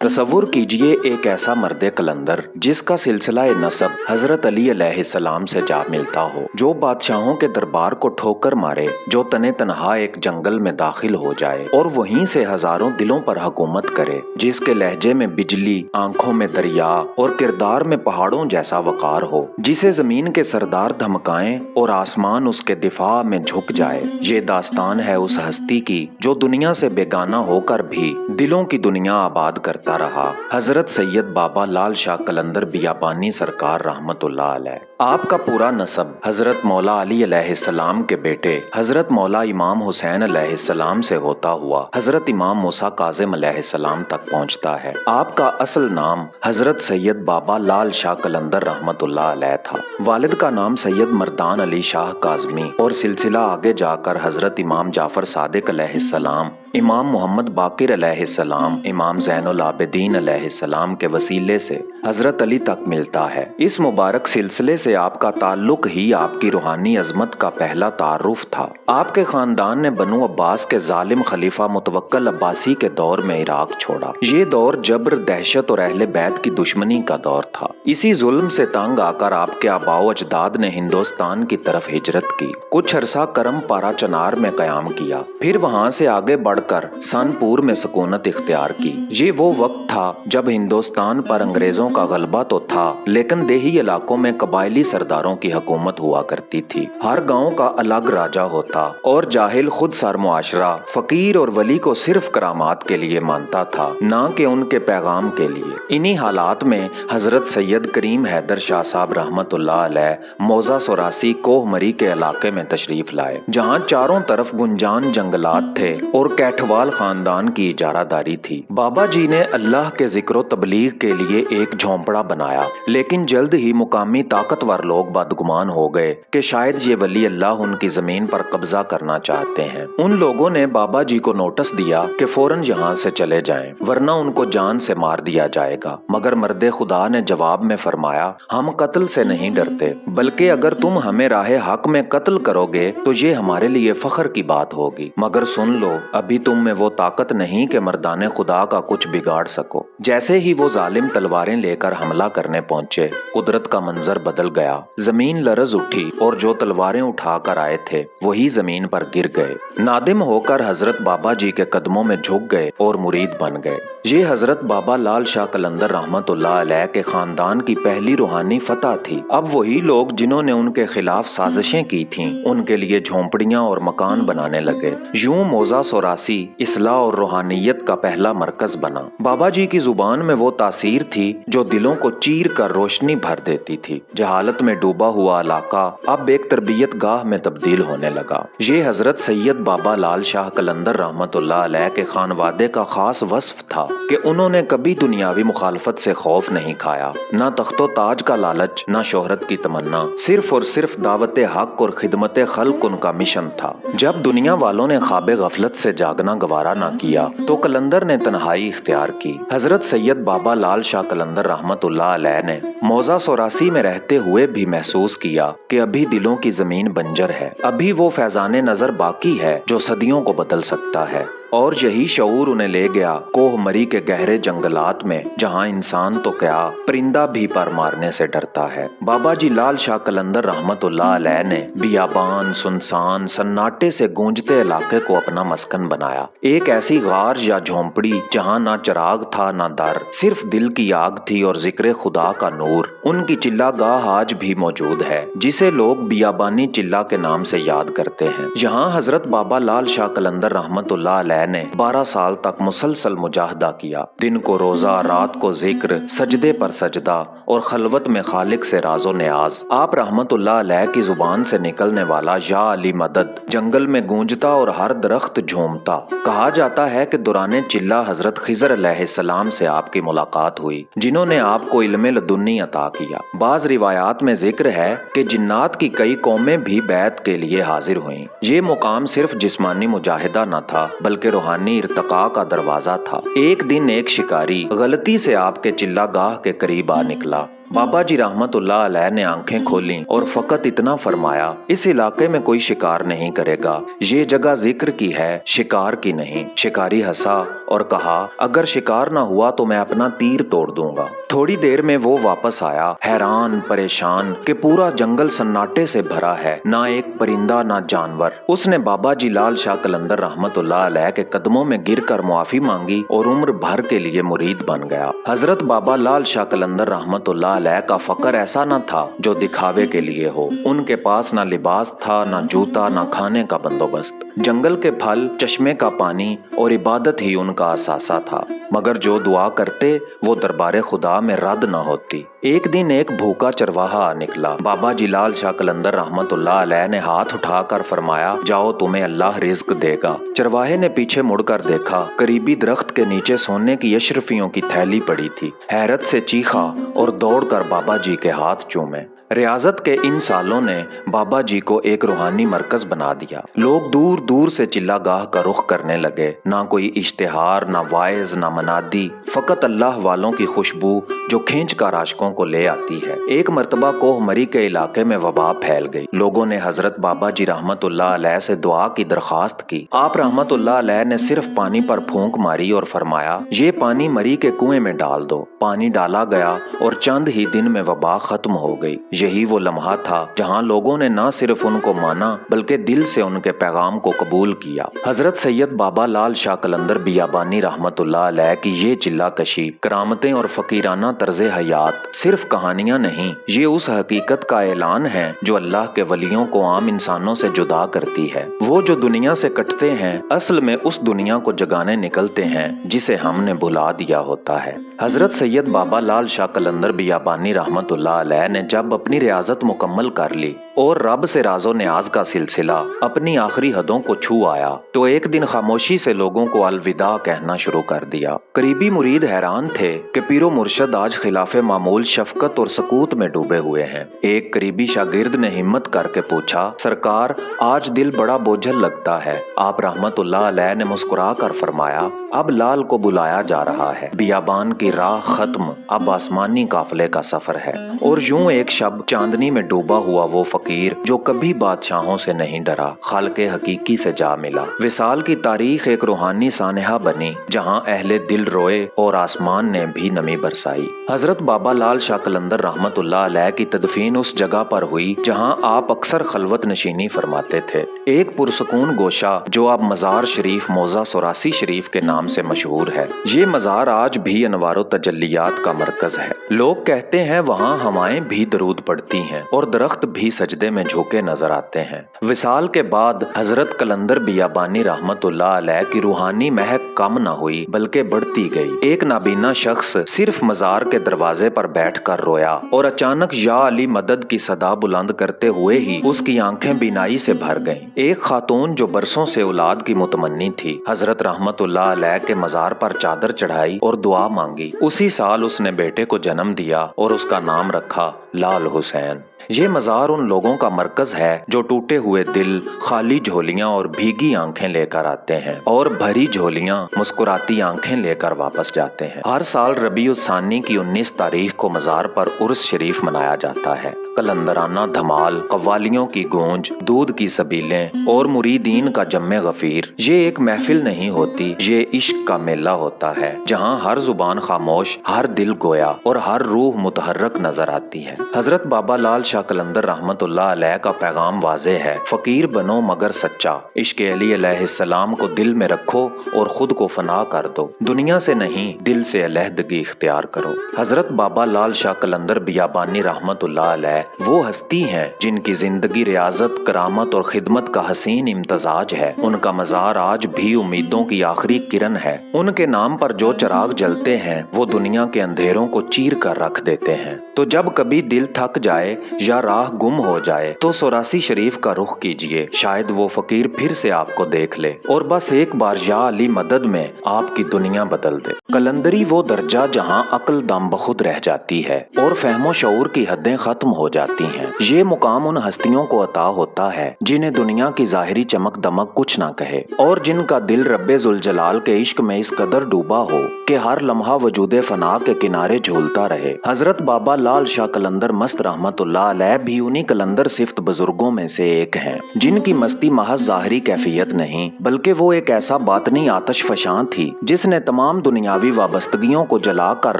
تصور کیجئے ایک ایسا مرد کلندر جس کا سلسلہ نسب حضرت علی علیہ السلام سے جا ملتا ہو، جو بادشاہوں کے دربار کو ٹھوکر مارے، جو تنے تنہا ایک جنگل میں داخل ہو جائے اور وہیں سے ہزاروں دلوں پر حکومت کرے، جس کے لہجے میں بجلی، آنکھوں میں دریا اور کردار میں پہاڑوں جیسا وقار ہو، جسے زمین کے سردار دھمکائیں اور آسمان اس کے دفاع میں جھک جائے۔ یہ داستان ہے اس ہستی کی جو دنیا سے بیگانہ ہو کر بھی دلوں کی دنیا آباد کرتا رہا، حضرت سید بابا لال شاہ قلندر بیابانی سرکار رحمت اللہ علیہ۔ آپ کا پورا نسب حضرت مولا علی علیہ السلام کے بیٹے حضرت مولا امام حسین علیہ السلام سے ہوتا ہوا حضرت امام موسیٰ کاظم علیہ السلام تک پہنچتا ہے۔ آپ کا اصل نام حضرت سید بابا لال شاہ قلندر رحمت اللہ علیہ تھا۔ والد کا نام سید مردان علی شاہ کاظمی اور سلسلہ آگے جا کر حضرت امام جعفر صادق علیہ السلام، امام محمد باقر علیہ السلام، امام زین العابدین علیہ السلام کے وسیلے سے حضرت علی تک ملتا ہے۔ اس مبارک سلسلے سے آپ کا تعلق ہی آپ کی روحانی عظمت کا پہلا تعارف تھا۔ آپ کے خاندان نے بنو عباس کے ظالم خلیفہ متوکل عباسی کے دور میں عراق چھوڑا۔ یہ دور جبر، دہشت اور اہل بیت کی دشمنی کا دور تھا۔ اسی ظلم سے تنگ آ کر آپ کے آباء و اجداد نے ہندوستان کی طرف ہجرت کی، کچھ عرصہ کرم پارا چنار میں قیام کیا، پھر وہاں سے آگے بڑھ کر سنپور میں سکونت اختیار کی۔ یہ وہ وقت تھا جب ہندوستان پر انگریزوں کا غلبہ تو تھا، لیکن دیہی علاقوں میں قبائلی سرداروں کی حکومت ہوا کرتی تھی۔ ہر گاؤں کا الگ راجا ہوتا اور جاہل خود سر معاشرہ فقیر اور ولی کو صرف کرامات کے لیے مانتا تھا، نہ کہ ان کے پیغام کے لیے۔ انہی حالات میں حضرت سید کریم حیدر شاہ صاحب رحمت اللہ علیہ موضع سوراسی کوہ مری کے علاقے میں تشریف لائے، جہاں چاروں طرف گنجان جنگلات تھے اور کیٹھوال خاندان کی اجارہ داری تھی۔ بابا جی نے اللہ کے ذکر و تبلیغ کے لیے ایک جھونپڑا بنایا، لیکن جلد ہی مقامی طاقتور لوگ بدگمان ہو گئے کہ شاید یہ ولی اللہ ان کی زمین پر قبضہ کرنا چاہتے ہیں۔ ان لوگوں نے بابا جی کو نوٹس دیا کہ فوراً یہاں سے چلے جائیں، ورنہ ان کو جان سے مار دیا جائے گا۔ مگر مرد خدا نے جواب میں فرمایا، ہم قتل سے نہیں ڈرتے، بلکہ اگر تم ہمیں راہ حق میں قتل کرو گے تو یہ ہمارے لیے فخر کی بات ہوگی، مگر سن لو، ابھی تم میں وہ طاقت نہیں کہ مردان خدا کا کچھ بگاڑ سکو۔ جیسے ہی وہ ظالم تلواریں لے کر حملہ کرنے پہنچے، قدرت کا منظر بدل گیا، زمین لرز اٹھی اور جو تلواریں اٹھا کر آئے تھے وہی زمین پر گر گئے۔ نادم ہو کر حضرت بابا جی کے قدموں میں جھک گئے اور مرید بن گئے۔ یہ حضرت بابا لال شاہ قلندر رحمت اللہ علیہ کے خاندان کی پہلی روحانی فتح تھی۔ اب وہی لوگ جنہوں نے ان کے خلاف سازشیں کی تھیں، ان کے لیے جھونپڑیاں اور مکان بنانے لگے۔ یوں موضع سوراسی اصلاح اور روحانیت کا پہلا مرکز بنا۔ بابا جی کی زبان میں وہ تاثیر تھی جو دلوں کو چیر کر روشنی بھر دیتی تھی۔ جہالت میں ڈوبا ہوا علاقہ اب ایک تربیت گاہ میں تبدیل ہونے لگا۔ یہ حضرت سید بابا لال شاہ قلندر رحمت اللہ علیہ کے خانوادے کا خاص وصف تھا کہ انہوں نے کبھی دنیاوی مخالفت سے خوف نہیں کھایا، نہ تخت و تاج کا لالچ، نہ شہرت کی تمنا، صرف اور صرف دعوت حق اور خدمت خلق ان کا مشن تھا۔ جب دنیا والوں نے خواب غفلت سے جاگنا گوارا نہ کیا تو قلندر نے تنہائی اختیار کی۔ حضرت سید بابا لال شاہ قلندر رحمت اللہ علیہ نے موضع سوراسی میں رہتے ہوئے بھی محسوس کیا کہ ابھی دلوں کی زمین بنجر ہے، ابھی وہ فیضان نظر باقی ہے جو صدیوں کو بدل سکتا ہے۔ اور یہی شعور انہیں لے گیا کوہ مری کے گہرے جنگلات میں، جہاں انسان تو کیا پرندہ بھی پر مارنے سے ڈرتا ہے۔ بابا جی لال شاہ قلندر رحمت اللہ علیہ نے بیابان، سنسان، سناٹے سے گونجتے علاقے کو اپنا مسکن بنایا، ایک ایسی غار یا جھونپڑی جہاں نہ چراغ تھا نہ در، صرف دل کی آگ تھی اور ذکر خدا کا نور۔ ان کی چلہ گاہ آج بھی موجود ہے، جسے لوگ بیابانی چلہ کے نام سے یاد کرتے ہیں۔ یہاں حضرت بابا لال شاہ قلندر رحمت اللہ علیہ نے 12 سال تک مسلسل مجاہدہ کیا، دن کو روزہ، رات کو ذکر، سجدے پر سجدہ اور خلوت میں خالق سے راز و نیاز۔ آپ رحمت اللہ علیہ کی زبان سے نکلنے والا یا علی مدد جنگل میں گونجتا اور ہر درخت جھومتا۔ کہا جاتا ہے کہ دوران چلہ حضرت خضر علیہ السلام سے آپ کی ملاقات ہوئی، جنہوں نے آپ کو علم لدنی عطا کیا۔ بعض روایات میں ذکر ہے کہ جنات کی کئی قومیں بھی بیعت کے لیے حاضر ہوئیں۔ یہ مقام صرف جسمانی مجاہدہ نہ تھا بلکہ روحانی ارتقاء کا دروازہ تھا۔ ایک دن ایک شکاری غلطی سے آپ کے چلہ گاہ کے قریب آ نکلا۔ बाबा जी रहमतुल्लाह अलैह ने आंखें खोली और फकत इतना फरमाया, इस इलाके में कोई शिकार नहीं करेगा, ये जगह जिक्र की है, शिकार की नहीं। शिकारी हंसा और कहा, अगर शिकार ना हुआ तो मैं अपना तीर तोड़ दूंगा। थोड़ी देर में वो वापस आया, हैरान परेशान कि पूरा जंगल सन्नाटे से भरा है, ना एक परिंदा ना जानवर। उसने बाबा जी लाल शाह कलंदर रहमतुल्लाह अलैह के कदमों में गिरकर मुआफी मांगी और उम्र भर के लिए मुरीद बन गया। हजरत बाबा लाल शाह कलंदर रहमतुल्लाह अलैह का फकर ऐसा न था जो दिखावे के लिए हो। उनके पास ना लिबास था, ना जूता, ना खाने का बंदोबस्त। जंगल के फल, चश्मे का पानी और इबादत ही उनका असासा था। मगर जो दुआ करते वो दरबारे खुदा में रद्द न होती। एक दिन एक भूखा चरवाहा आ निकला। बाबा जी लाल शाह कलंदर रहमतुल्लाह अलैह ने हाथ उठाकर फरमाया, जाओ तुम्हें अल्लाह रिज्क देगा। चरवाहे ने पीछे मुड़कर देखा, करीबी दरख्त के नीचे सोने की अशरफियों की थैली पड़ी थी। हैरत से चीखा और दौड़कर बाबा जी के हाथ चूमे। रियाजत के इन सालों ने बाबा जी को एक रूहानी मरकज बना दिया। लोग दूर दूर से चिल्लागाह का रुख करने लगे। ना कोई इश्तिहार, ना वाइज, ना मनादी, फकत अल्लाह वालों की खुशबू जो खींच कर आशिकों को ले आती है। एक मर्तबा कोहमरी के इलाके में वबा फैल गई। लोगों ने हजरत बाबा जी रहमतुल्लाह अलैह से दुआ की दरखास्त की। आप रहमतुल्लाह अलैह ने सिर्फ पानी पर फूंक मारी और फरमाया, ये पानी मरी के कुएं में डाल दो। पानी डाला गया और चंद ही दिन में वबा खत्म हो गई। यही वो लम्हा था जहां लोगों ने न सिर्फ उनको माना बल्कि दिल से उनके पैगाम को कबूल किया। हजरत सैयद बाबा लाल शाह कलंदर बियाबानी रहमतुल्लाह अलैह की ये चिल्ला कशी, करामतें और फकीराना तर्ज हयात सिर्फ कहानियां नहीं, ये उस हकीकत का ऐलान है जो अल्लाह के वलियों को आम इंसानों से जुदा करती है। वो जो दुनिया से कटते हैं असल में उस दुनिया को जगाने निकलते हैं जिसे हमने भुला दिया होता है। हजरत सैयद बाबा लाल शाह कलंदर बियाबानी रहमतुल्लाह अलैह ने जब अपनी रियाजत मुकम्मल कर ली और रब से राजो न्याज का सिलसिला अपनी आखिरी हदों को छू आया तो एक दिन खामोशी से लोगों को अलविदा कहना शुरू कर दिया। करीबी मुरीद हैरान थे कि पीरो मुर्शद आज खिलाफे मामूल शफकत और सकूत में डूबे हुए हैं। एक करीबी शागिर्द ने हिम्मत करके पूछा, सरकार आज दिल बड़ा बोझल लगता है। आप रहमतुल्लाह अलैह ने मुस्कुरा कर फरमाया, अब लाल को बुलाया जा रहा है। बियाबान की राह खत्म, अब आसमानी काफिले का सफर है। और यूं एक शब चांदनी में डूबा हुआ वो फकीर जो कभी बादशाहों से नहीं डरा, खालके हकीकी से जा मिला। विसाल की तारीख एक रूहानी सानहा बनी जहां अहले दिल रोए और आसमान ने भी नमी बरसाई। हजरत बाबा लाल शाह कलंदर रहमतुल्लाह अलैह की तदफीन उस जगह पर हुई जहां आप अक्सर खलवत नशीनी फरमाते थे। एक पुरसकून गोशा जो अब मजार शरीफ मौजा सोरासी शरीफ के नाम से मशहूर है। ये मजार आज भी अनवारो तजल्लियात का मरकज है। लोग कहते हैं वहाँ हवाएं भी दरूद पड़ती हैं और दरख्त भी सजदे में झुके नजर आते हैं। विसाल के बाद हजरत कलंदर बियाबानी रहमतुल्लाह अलैह की रूहानी महक कम न हुई बल्कि बढ़ती गई। एक नाबीना शख्स सिर्फ मजार के दरवाजे पर बैठकर रोया और अचानक या अली मदद की सदा बुलंद करते हुए ही उसकी आंखें बीनाई से भर गईं। एक खातून जो बरसों से औलाद की मुतमन्नी थी, हजरत रहमतुल्लाह अलैह के मजार पर चादर चढ़ाई और दुआ मांगी। उसी साल उसने बेटे को जन्म दिया और उसका नाम रखा लाल हुसैन। ये मजार उन लोगों का मरकज है जो टूटे हुए दिल, खाली झोलियां और भीगी आंखें लेकर आते हैं और भरी झोलियां, मुस्कुराती आंखें लेकर वापस जाते हैं। हर साल रबीउल सानी की 19 तारीख को मजार पर उर्स शरीफ मनाया जाता है। कलंदराना धमाल, कव्वालियों की गूंज, दूध की सबीलें और मुरीदीन का जम्मे गफीर। ये एक महफिल नहीं होती, ये इश्क का मेला होता है जहाँ हर जुबान खामोश, हर दिल गोया और हर रूह मुतहर्रक नजर आती है। हजरत बाबा लाल शाह कलंदर रहमतुल्लाह अलैह का पैगाम वाज़े है, फकीर बनो मगर सच्चा। इश्क अली अलैहिस्सलाम को दिल में रखो और खुद को फना कर दो। दुनिया से नहीं, दिल से अलहदगी इख्तियार करो। हजरत बाबा लाल शाह कलंदर बियाबानी रहमतुल्लाह अलैह वो हस्ती हैं जिनकी जिंदगी रियाजत, करामत और खिदमत का हसीन इम्तजाज है। उनका मजार आज भी उम्मीदों की आखिरी किरण है। उनके नाम पर जो चिराग जलते हैं वो दुनिया के अंधेरों को चीर कर रख देते हैं। तो जब कभी दिल थक जाए या राह गुम हो जाए तो सोरासी शरीफ का रुख कीजिए, शायद वो फकीर फिर से आपको देख ले और बस एक बार या अली मदद में आपकी दुनिया बदल दे। कलंदरी वो दर्जा जहाँ अक्ल दम बखुद रह जाती है और फहमो शऊर की हदें खत्म हो जाती हैं। ये मुकाम उन हस्तियों को अता होता है जिन्हें दुनिया की जाहिरी चमक दमक कुछ ना कहे और जिनका दिल रब्बे जुल जलाल के इश्क में इस कदर डूबा हो कि हर लम्हा वजूदे फना के किनारे झूलता रहे। हजरत बाबा लाल शाह कलंदर मस्त रहमतुल्लाह अलैह भी उन्हीं कलंदर सिफ्त बुजुर्गों में से एक हैं, जिनकी मस्ती महज जाहिरी कैफियत नहीं बल्कि वो एक ऐसा बातनी आतश फशां थी जिसने तमाम दुनियावी वाबस्तगियों को जला कर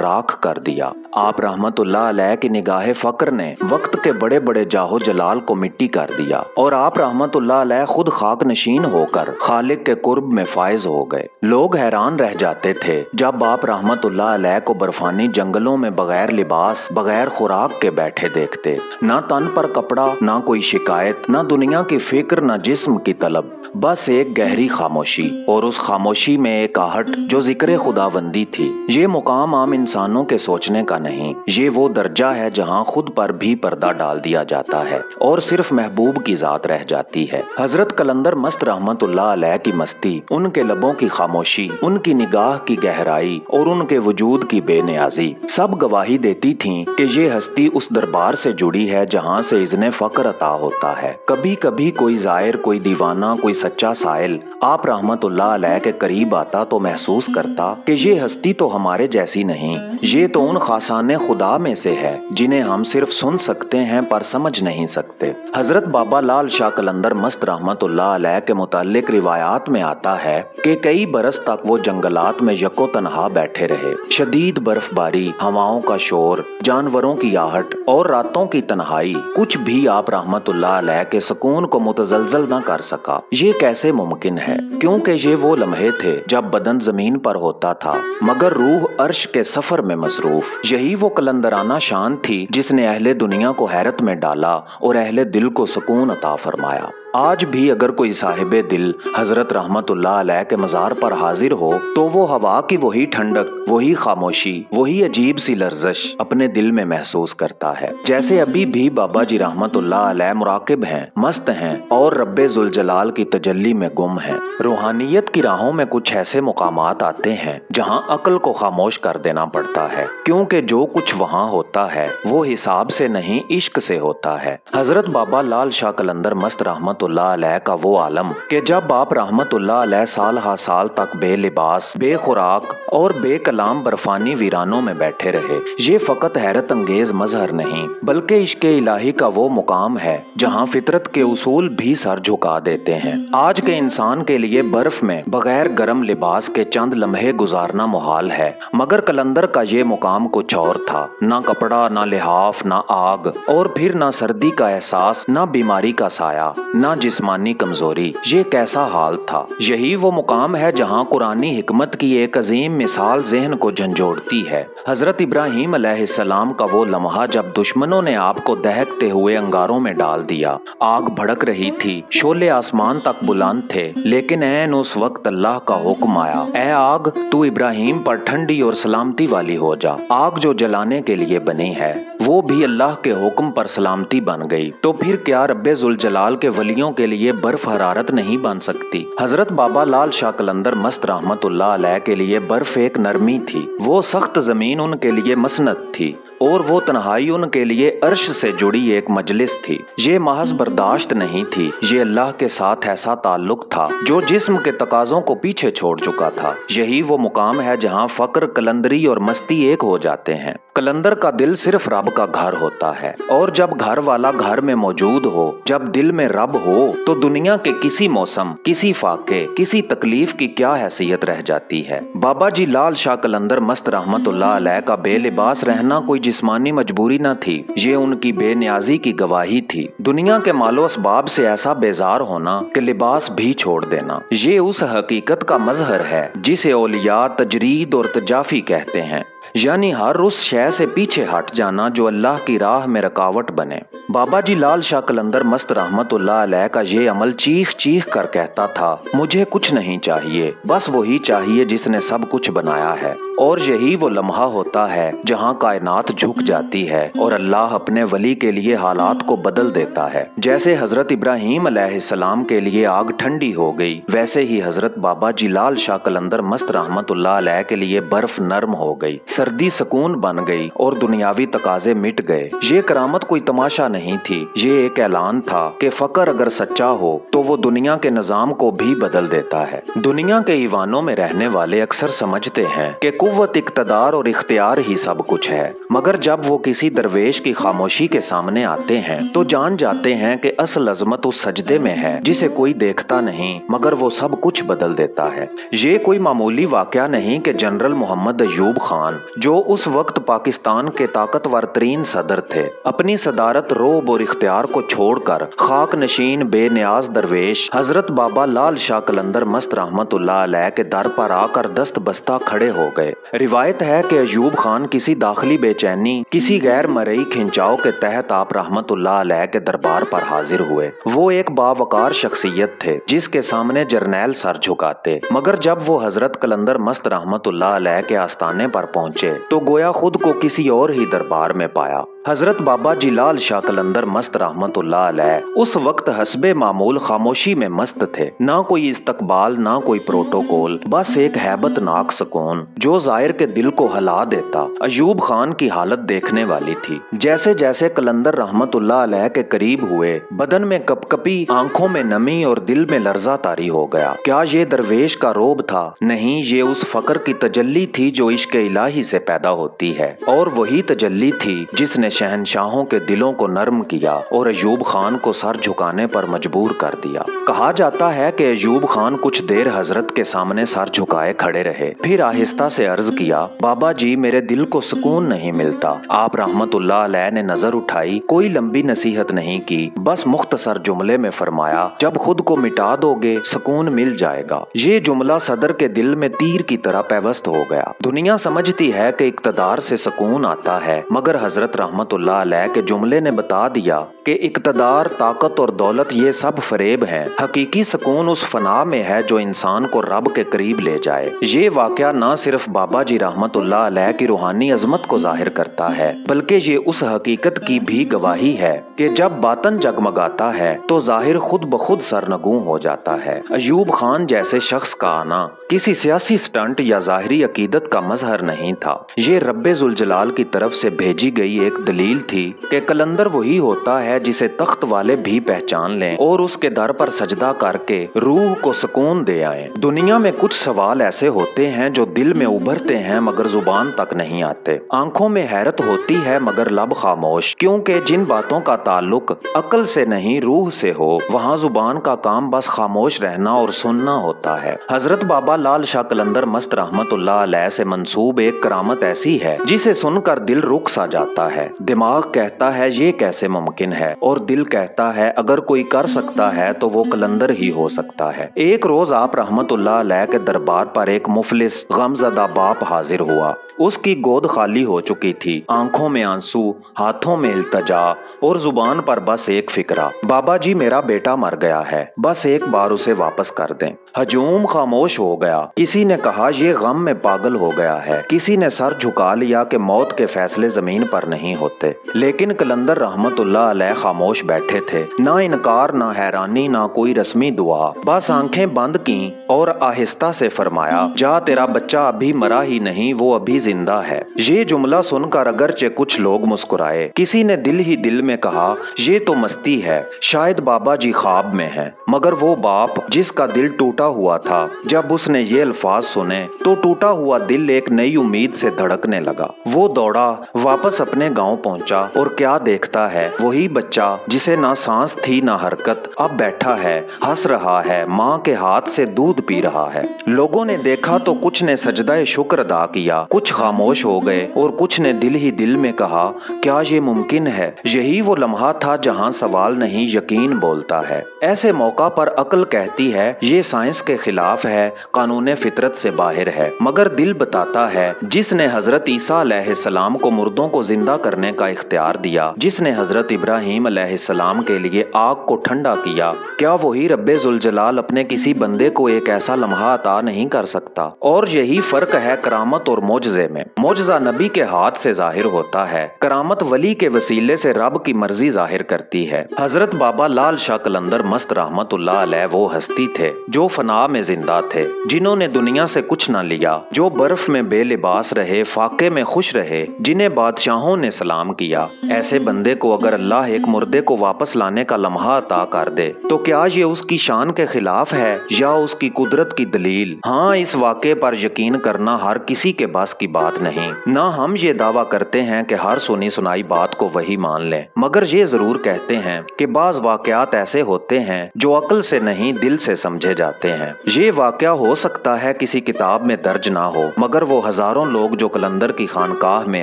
राख कर दिया। आप रहमतुल्लाह अलैह की निगाह फक्र ने वक्त के बड़े बड़े जाहो जलाल को मिट्टी कर दिया और आप रहमतुल्लाह अलैह खुद खाक नशीन होकर खालिक के कुर्ब में फायज हो गए। लोग हैरान रह जाते थे जब आप रहमतुल्लाह अलैह को बर्फानी जंगलों में बगैर लिबास बगैर खुराक के बैठे देखते, ना तन पर कपड़ा, ना कोई शिकायत, ना दुनिया की फिक्र, ना जिस्म की तलब, बस एक गहरी खामोशी और उस खामोशी में एक आहट जो जिक्र खुदाबंदी थी। ये मुकाम आम इंसानों के सोचने का नहीं, ये वो दर्जा है जहाँ खुद पर भी पर्दा डाल दिया जाता है और सिर्फ महबूब की जात रह जाती है। हजरत कलंदर मस्त रहमतुल्लाह अलैह की मस्ती, उनके लबों की खामोशी, उनकी निगाह की गहराई और उनके वजूद की बेनियाजी सब गवाही देती थीं कि ये हस्ती उस दरबार से जुड़ी है जहाँ से इज़्ने फक्र अता होता है। कभी कभी कोई जायर, कोई दीवाना, कोई सच्चा साइल आप रहमतुल्लाह अलैह के करीब आता तो महसूस करता कि ये हस्ती तो हमारे जैसी नहीं, ये तो उन खासाने खुदा में से है जिन्हें हम सिर्फ सुन सकते हैं पर समझ नहीं सकते। हजरत बाबा लाल शाह कलंदर मस्त रहमतुल्लाह अलैह के मुताल्लिक रिवायात में आता है कि कई बरस तक वो जंगलात में यको तनहा बैठे रहे। शदीद बर्फबारी, हवाओं का शोर, जानवरों की आहट और रातों की तन्हाई कुछ भी आप रहमतुल्लाह अलैह के सुकून को मुतजलजल न कर सका। ये कैसे मुमकिन है? क्योंकि ये वो लम्हे थे जब बदन जमीन पर होता था मगर रूह अर्श के सफर में मसरूफ। यही वो कलंदराना शान थी जिसने अहले दुनिया को हैरत में डाला और अहले दिल को सुकून अता फरमाया। आज भी अगर कोई साहिबे दिल हजरत रहमतुल्लाह अलैह के मज़ार पर हाजिर हो तो वो हवा की वही ठंडक, वही खामोशी, वही अजीब सी लर्जश अपने दिल में महसूस करता है जैसे अभी भी बाबा जी रहमतुल्लाह अलैह मुराकिब हैं, मस्त हैं और रब्बे जुल जलाल की तजल्ली में गुम हैं। रूहानियत की राहों में कुछ ऐसे मुकामात आते हैं जहाँ अक्ल को खामोश कर देना पड़ता है, क्योंकि जो कुछ वहाँ होता है वो हिसाब से नहीं इश्क से होता है। हजरत बाबा लाल शाह कलंदर मस्त रहमतुल्लाह अलैह का वो आलम कि जब आप रहमतुल्लाह अलैह साल हा साल तक बेलिबास, बेखुराक और बेकलाम बर्फानी वीरानों में बैठे रहे, ये फकत हैरत अंगेज मजहर नहीं बल्कि इश्क इलाही का वो मुकाम है जहाँ फितरत के उसूल भी सर झुका देते हैं। आज के इंसान के लिए बर्फ में बगैर गर्म लिबास के चंद लम्हे गुजारना मुहाल है, मगर कलंदर का ये मुकाम कुछ और था। ना कपड़ा, ना लिहाफ, ना आग और फिर ना सर्दी का एहसास, ना बीमारी का साया, ना जिस्मानी कमजोरी। ये कैसा हाल था? यही वो मुकाम है जहाँ कुरानी हिकमत की एक अजीम मिसाल ज़हन को झंझोड़ती है। हजरत इब्राहीम अलैहिस्सलाम का वो लम्हा जब दुश्मनों ने आपको दहकते हुए अंगारों में डाल दिया। आग भड़क रही थी, शोले आसमान तक बुलंद थे, लेकिन ऐन उस वक्त अल्लाह का हुक्म आया, ऐ आग तू इब्राहीम पर ठंडी और सलामती वाली हो जा। आग जो जलाने के लिए बनी है वो भी अल्लाह के हुक्म पर सलामती बन गई, तो फिर क्या रब्बे जुल जलाल के वलियों के लिए बर्फ हरारत नहीं बन सकती? हजरत बाबा लाल शाह कलंदर मस्त रहमतुल्लाह अलैह के लिए बर्फ एक नरमी थी, वो सख्त जमीन उनके लिए मसनत थी और वो तन्हाई उनके लिए अर्श से जुड़ी एक मजलिस थी। ये महज बर्दाश्त नहीं थी, ये अल्लाह के साथ ऐसा ताल्लुक था जो जिस्म के तकाजों को पीछे छोड़ चुका था। यही वो मुकाम है जहाँ फक्र, कलंदरी और मस्ती एक हो जाते हैं। कलंदर का दिल सिर्फ रब का घर होता है और जब घर वाला घर में मौजूद हो, जब दिल में रब हो, तो दुनिया के किसी मौसम, किसी फाके, किसी तकलीफ की क्या हैसियत रह जाती है। बाबा जी लाल शाह कलंदर मस्त रहमतुल्लाह अलैह का बेलिबास रहना कोई जिस्मानी मजबूरी न थी, ये उनकी बेनियाजी की गवाही थी। दुनिया के मालो असबाब से ऐसा बेजार होना कि लिबास भी छोड़ देना, ये उस हकीकत का मजहर है जिसे औलिया तजरीद और तजाफी कहते हैं, यानी हर उस शय से पीछे हट जाना जो अल्लाह की राह में रुकावट बने। बाबा जी लाल शाह कलंदर मस्त रहमतुल्लाह अलैह का ये अमल चीख चीख कर कहता था, मुझे कुछ नहीं चाहिए, बस वही चाहिए जिसने सब कुछ बनाया है। और यही वो लम्हा होता है जहाँ कायनात झुक जाती है और अल्लाह अपने वली के लिए हालात को बदल देता है। जैसे हजरत इब्राहीम अलैहिस्सलाम के लिए आग ठंडी हो गई, वैसे ही हजरत बाबा जी लाल शाह कलंदर मस्त रहमतुल्लाह अलैह के लिए बर्फ नरम हो गई, सर्दी सुकून बन गई और दुनियावी तकाजे मिट गए। ये करामत कोई तमाशा नहीं थी, ये एक ऐलान था कि फकर अगर सच्चा हो तो वो दुनिया के निजाम को भी बदल देता है। दुनिया के ईवानों में रहने वाले अक्सर समझते हैं कि कुव्वत, इख्तिदार और इख्तियार ही सब कुछ है, मगर जब वो किसी दरवेश की खामोशी के सामने आते हैं तो जान जाते हैं कि असल अजमत उस सजदे में है जिसे कोई देखता नहीं, मगर वो सब कुछ बदल देता है। ये कोई मामूली वाकया नहीं कि जनरल मोहम्मद अयूब खान, जो उस वक्त पाकिस्तान के ताकतवर तरीन सदर थे, अपनी सदारत, रोब और इख्तियार को छोड़कर खाक नशीन बेनियाज दरवेश हजरत बाबा लाल शाह कलंदर मस्त रहमतुल्लाह अलैह के दर पर आकर दस्त बस्ता खड़े हो गए। रिवायत है कि अयूब खान किसी दाखिली बेचैनी, किसी गैर मरई खिंचाव के तहत आप रहमतुल्लाह अलैह के दरबार पर हाजिर हुए। वो एक बावकार शख्सियत थे जिसके सामने जर्नैल सर झुकाते, मगर जब वो हजरत कलंदर मस्त रहमतुल्लाह अलैह के आस्थाने पर पहुंचे तो गोया खुद को किसी और ही दरबार में पाया। हजरत बाबा जी लाल शाह कलंदर मस्त रहमतुल्लाह अलैह उस वक्त हस्बे मामूल खामोशी में मस्त थे। ना कोई इस्तकबाल, ना कोई प्रोटोकॉल, बस एक हैबतनाक सुकून जो जाहिर के दिल को हिला देता। अयूब खान की हालत देखने वाली थी। जैसे जैसे कलंदर रहमतुल्लाह अलैह के करीब हुए, बदन में कपकपी, आंखों में नमी और दिल में लर्जा तारी हो गया। क्या ये दरवेश का रोब था? नहीं, ये उस फकर की तजल्ली थी जो इश्क इलाही से पैदा होती है, और वही तजल्ली थी जिसने शहनशाहों के दिलों को नर्म किया और अयूब खान को सर झुकाने पर मजबूर कर दिया। कहा जाता है कि अयूब खान कुछ देर हजरत के सामने सर झुकाए खड़े रहे, फिर आहिस्ता से अर्ज किया, बाबा जी, मेरे दिल को सुकून नहीं मिलता। आप रहमतुल्लाह अलैह ने नजर उठाई, कोई लंबी नसीहत नहीं की, बस मुख्तसर जुमले में फरमाया, जब खुद को मिटा दोगे सुकून मिल जाएगा। ये जुमला सदर के दिल में तीर की तरह पैवस्त हो गया। दुनिया समझती है कि इक्तदार से सुकून आता है, मगर हजरत रहमतुल्लाह अलैह के जुमले ने बता दिया कि इक्तदार, ताकत और दौलत ये सब फरेब हैं। हकीकी सुकून उस फना में है जो इंसान को रब के करीब ले जाए। ये वाकया न सिर्फ बाबा जी रहमतुल्लाह अलैह की रूहानी अजमत को जाहिर करता है, बल्कि ये उस हकीकत की भी गवाही है कि जब बातन जगमगाता है तो जाहिर खुद ब खुद सरनगू हो जाता है। अयूब खान जैसे शख्स का आना किसी सियासी स्टंट या जाहिरी अकीदत का मजहर नहीं था। ये रब्बे जुल जलाल की तरफ से भेजी गई एक दलील थी कि कलंदर वही होता है जिसे तख्त वाले भी पहचान लें और उसके दर पर सजदा करके रूह को सुकून दे आए। दुनिया में कुछ सवाल ऐसे होते हैं जो दिल में उभरते हैं मगर जुबान तक नहीं आते। आंखों में हैरत होती है मगर लब खामोश, क्योंकि जिन बातों का ताल्लुक अकल से नहीं रूह से हो, वहाँ जुबान का काम बस खामोश रहना और सुनना होता है। हजरत बाबा लाल शाह कलंदर मस्त रहमतुल्लाह अलैह से मंसूब एक करामत ऐसी है जिसे सुनकर दिल रुक सा जाता है। दिमाग कहता है ये कैसे मुमकिन है, और दिल कहता है अगर कोई कर सकता है तो वो कलंदर ही हो सकता है। एक रोज आप रहमतुल्लाह अलैह के दरबार पर एक मुफलिस गमज़दा बाप हाजिर हुआ। उसकी गोद खाली हो चुकी थी, आंखों में आंसू, हाथों में इल्तजा और जुबान पर बस एक फिक्रा, बाबा जी मेरा बेटा मर गया है, बस एक बार उसे वापस कर दें। हजूम खामोश हो गया। किसी ने कहा ये गम में पागल हो गया है, किसी ने सर झुका लिया कि मौत के फैसले जमीन पर नहीं होते। लेकिन कलंदर रहमतुल्लाह अलैह खामोश बैठे थे, ना इनकार, ना हैरानी, ना कोई रस्मी दुआ, बस आंखें बंद की और आहिस्ता से फरमाया, जा तेरा बच्चा अभी मरा ही नहीं, वो अभी जिंदा है। ये जुमला सुनकर अगरचे कुछ लोग मुस्कुराए, किसी ने दिल ही दिल में कहा ये तो मस्ती है, शायद बाबा जी ख्वाब में हैं। मगर वो बाप जिसका दिल टूटा हुआ था, जब उसने ये अल्फाज सुने तो टूटा हुआ दिल एक नई उम्मीद से धड़कने लगा। वो दौड़ा, वापस अपने गांव पहुंचा और क्या देखता है, वही बच्चा जिसे ना सांस थी ना हरकत, अब बैठा है, हंस रहा है, माँ के हाथ से दूध पी रहा है। लोगों ने देखा तो कुछ ने सजदाए शुक्र अदा किया, कुछ कुछ खामोश हो गए और कुछ ने दिल ही दिल में कहा, क्या ये मुमकिन है? यही वो लम्हा था जहां सवाल नहीं यकीन बोलता है। ऐसे मौका पर अक्ल कहती है ये साइंस के खिलाफ है, कानून फितरत से बाहर है, मगर दिल बताता है जिसने हजरत ईसा अलैहिस्सलाम को मुर्दों को जिंदा करने का इख्तियार दिया, जिसने हजरत इब्राहीम अलैहिस्सलाम के लिए आग को ठंडा किया, क्या वही रब्बे जुल जलाल अपने किसी बंदे को एक ऐसा लम्हा अता नहीं कर सकता? और यही फर्क है करामत और मोजज़े में। मोजज़ा नबी के हाथ से जाहिर होता है, करामत वली के वसीले से रब की मर्जी जाहिर करती है। हजरत बाबा लाल शाह कलंदर मस्त रहमतुल्लाह अलैह वो हस्ती थे जो फना में जिंदा थे, जिन्होंने दुनिया से कुछ न लिया, जो बर्फ में बेलिबास रहे, फाके में खुश रहे, जिन्हें बादशाहों ने सलाम किया। ऐसे बंदे को अगर अल्लाह एक मुर्दे को वापस लाने का लम्हा अता कर दे तो क्या ये उसकी शान के खिलाफ है या उसकी कुदरत की दलील? हाँ, इस वाक़े पर यकीन करना हर किसी के बस की बात नहीं। ना हम ये दावा करते हैं कि हर सुनी सुनाई बात को वही मान लें, मगर ये जरूर कहते हैं कि बाज वाक़यात ऐसे होते हैं जो अक्ल से नहीं दिल से समझे जाते हैं। ये वाक़या हो सकता है किसी किताब में दर्ज ना हो, मगर वो हजारों लोग जो कलंदर की खानकाह में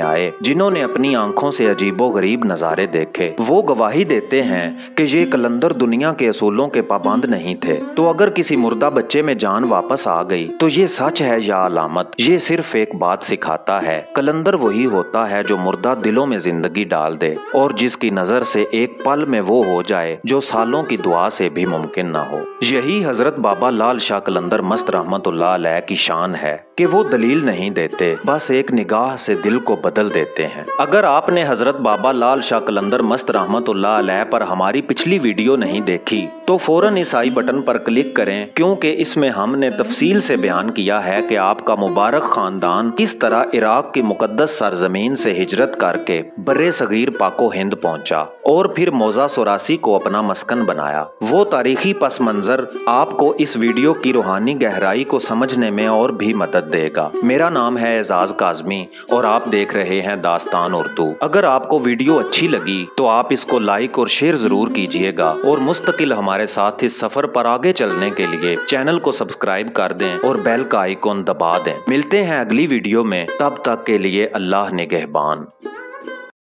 आए, जिन्होंने अपनी आंखों से अजीबो गरीब नज़ारे देखे, वो गवाही देते हैं कि ये कलंदर दुनिया के असूलों के पाबंद नहीं थे। तो अगर किसी मुर्दा बच्चे में जान वापस आ गई तो ये सच है या अलामत? ये सिर्फ एक बात सिखाता है, कलंदर वही होता है जो मुर्दा दिलों में जिंदगी डाल दे और जिसकी नजर से एक पल में वो हो जाए जो सालों की दुआ से भी मुमकिन ना हो। यही हजरत बाबा लाल शाह कलंदर मस्त रहमतुल्लाह अलैह की शान है कि वो दलील नहीं देते, बस एक निगाह से दिल को बदल देते हैं। अगर आपने हजरत बाबा लाल शाह कलंदर मस्त रहमतुल्लाह अलैह पर हमारी पिछली वीडियो नहीं देखी तो फौरन इस आई बटन पर क्लिक करें, क्योंकि इसमें हमने तफसील से बयान किया है कि आपका मुबारक खानदान किस तरह इराक की मुकद्दस सरजमीन से हिजरत करके बर्रे सगीर पाको हिंद पहुंचा और फिर मौजा सोरासी को अपना मस्कन बनाया। वो तारीखी पस मंजर आपको इस वीडियो की रूहानी गहराई को समझने में और भी मदद देगा। मेरा नाम है एजाज काजमी और आप देख रहे हैं दास्तान उर्दू। अगर आपको वीडियो अच्छी लगी तो आप इसको लाइक और शेयर जरूर कीजिएगा और मुस्तकिल हमारे साथ इस सफर पर आगे चलने के लिए चैनल को सब्सक्राइब कर दें और बेल का आइकॉन दबा दें। मिलते हैं अगली वीडियो में, तब तक के लिए अल्लाह निगहबान।